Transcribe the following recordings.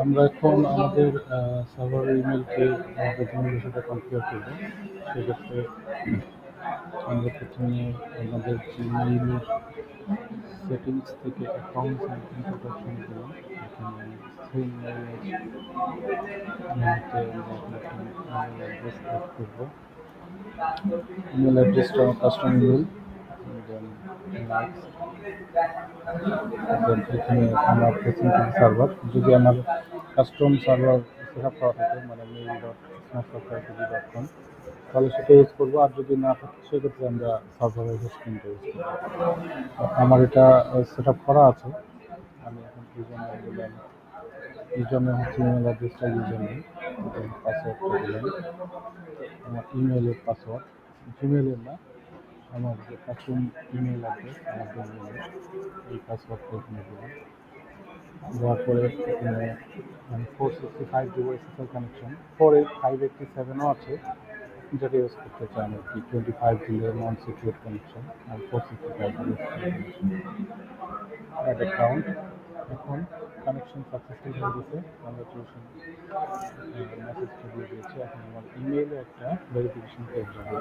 আমরা এখন আমাদের সার্ভারের ইমেলকে আমাদের জিমেলের সাথে কনফিগার করব। সেক্ষেত্রে আমরা প্রথমে আমাদের জিমেইলের সেটিংস থেকে অ্যাকাউন্টস অ্যান্ড ইন্ট্রোডাকশন দিলাম। এখানে সেম মেইল আছে, মেইলতে আমরা নতুন ইমেল অ্যাড্রেস অ্যাড করবো। ইমেল অ্যাড্রেসটা আমার কাস্টম ইমেল, দেন নেক্সট, দেন এখানে আমার এসএমটিপি সার্ভার। যদি আমার কাস্টম সার্ভার সেট আপ করা থাকে, মানে mail.snapsoftwaretv.com, তাহলে সেটা ইউজ করবো। আর যদি না থাকে সেক্ষেত্রে আমরা সার্ভারের হোস্টিংটা ইউজ করবো। আমার এটা সেট আপ করা আছে। আমি এখন ইউজারনেম হচ্ছে ইমেল অ্যাড্রেসটা ইউজারনেম, দেন পাসওয়ার্ডটা দিলাম, আমার ইমেলের পাসওয়ার্ড, জিমেলের না, আমার যে কাস্টম ইমেল অ্যাড্রেস আমার ডোমেইনের, এই পাসওয়ার্ডটা এখানে দিলাম। দেওয়ার পরে এখানে আমি 465 দেবো এসএসএল কানেকশন, 587ও আছে, যেটা ইউজ করতে চান আর কি। 25 দিলে নন সিকিউর কানেকশন, আর 465 দিলে অ্যাড অ্যাকাউন্ট। এখন কানেকশন সাকসেসফুল হয়ে গেছে, কংগ্রাচুলেশন মেসেজটা দিয়ে দিয়েছে। এখন আমার ইমেইলে একটা ভেরিফিকেশন কোড যাবে।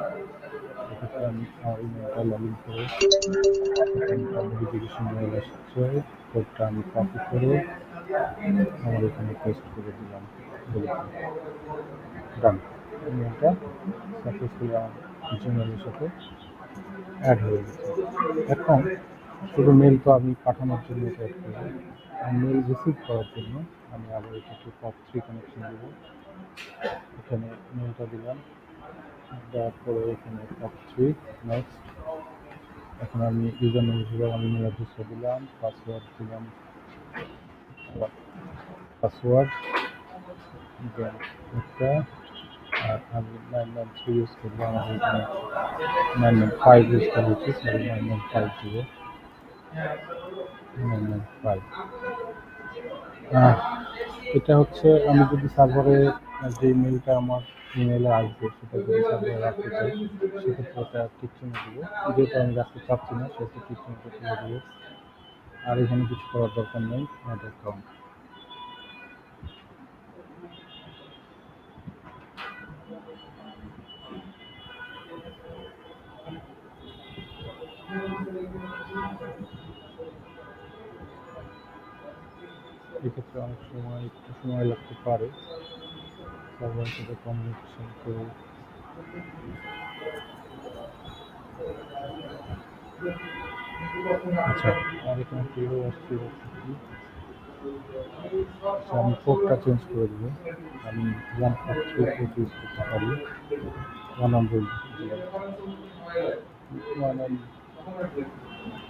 সেক্ষেত্রে আমি আমার ইমেলটা লগ ইন করে ভেরিফিকেশন মেইল আসছে, কোডটা আমি কপি করে আমার এখানে পেস্ট করে দিলাম। ডান, ইমেলটা সাকসেসফুলি আমার জিমেলের সাথে অ্যাড হয়ে গেছে। এখন শুধু মেল তো আমি পাঠানোর জন্য এটা অ্যাড করবো, আর মেল রিসিভ করার জন্য আমি আবার এটাকে POP3 কানেকশন দেব। এখানে মেলটা দিলাম, দেওয়ার পরে এখানে POP3 নেক্সট। এখন আমি ইউজার নেম হিসেবে আমি ইমেল অ্যাড্রেসটা দিলাম, পাসওয়ার্ড দিলাম, পাসওয়ার্ড দেন একটা, আর আমি 993 ইউজ করবো। আমাদের এখানে 995 ইউজ করা উচিত, আমি 995 দিব, 995। এটা হচ্ছে আমি যদি সার্ভারে যে মেলটা আমার ইমেলে আসবে সেটা যদি সার্ভারে রাখতে চাই, সেক্ষেত্রে এটা টিক চিহ্ন দেবো। যেহেতু আমি রাখতে চাচ্ছি না সেহেতু টিক চিহ্নটা তুলে দেবো। আর এখানে কিছু করার দরকার নেই, অ্যাড অ্যাকাউন্ট। এক্ষেত্রে অনেক সময় একটু সময় লাগতে পারে সার্ভারের সাথে কমিউনিকেশন করে। আচ্ছা, আর এখানে কিভাবে আসছে কি, আমি কোডটা চেঞ্জ করে দেবো। আমি 143 কোড ইউজ করতে পারি, 100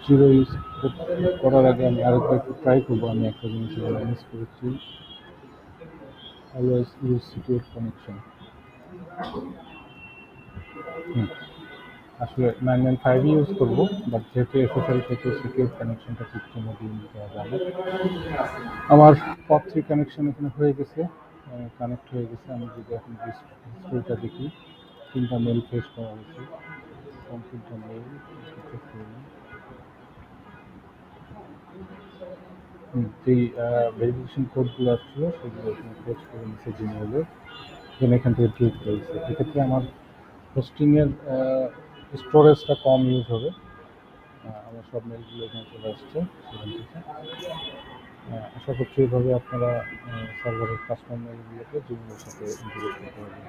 জিরো ইউজ করার আগে আমি আরেকবার একটু ট্রাই করবো। আমি একটা জিনিস মিস করেছি, অলওয়েজ ইউজ সিকিউর কানেকশন। আসলে 995 ইউজ করবো, বাট যেহেতু এসএসএল থেকে সিকিউর কানেকশনটা ঠিক চিহ্ন দিয়ে নিতে হবে আমার POP3 কানেকশন এখানে হয়ে গেছে, কানেক্ট হয়ে গেছে। আমি যদি এখন হিস্ট্রিটা দেখি, 3টা মেল ফেস করা হয়েছে, কমপ্লিটটা মেল চেক করে নিই। যেই ভেরিফিকেশন কোডগুলো আসছিল সেগুলো এখানে পেস্ট করে নিচ্ছে জিমেইলে, দেন এখান থেকে ক্লিক করেছে। এক্ষেত্রে আমার হোস্টিংয়ের স্টোরেজটা কম ইউজ হবে। আমার সব মেলগুলো এখানে চলে আসছে সেখান থেকে। আশা করছি এভাবে আপনারা সার্ভারের কাস্টমার মেলগুলোকে জিমেইলের সাথে ইন্টিগ্রেট করতে পারবেন।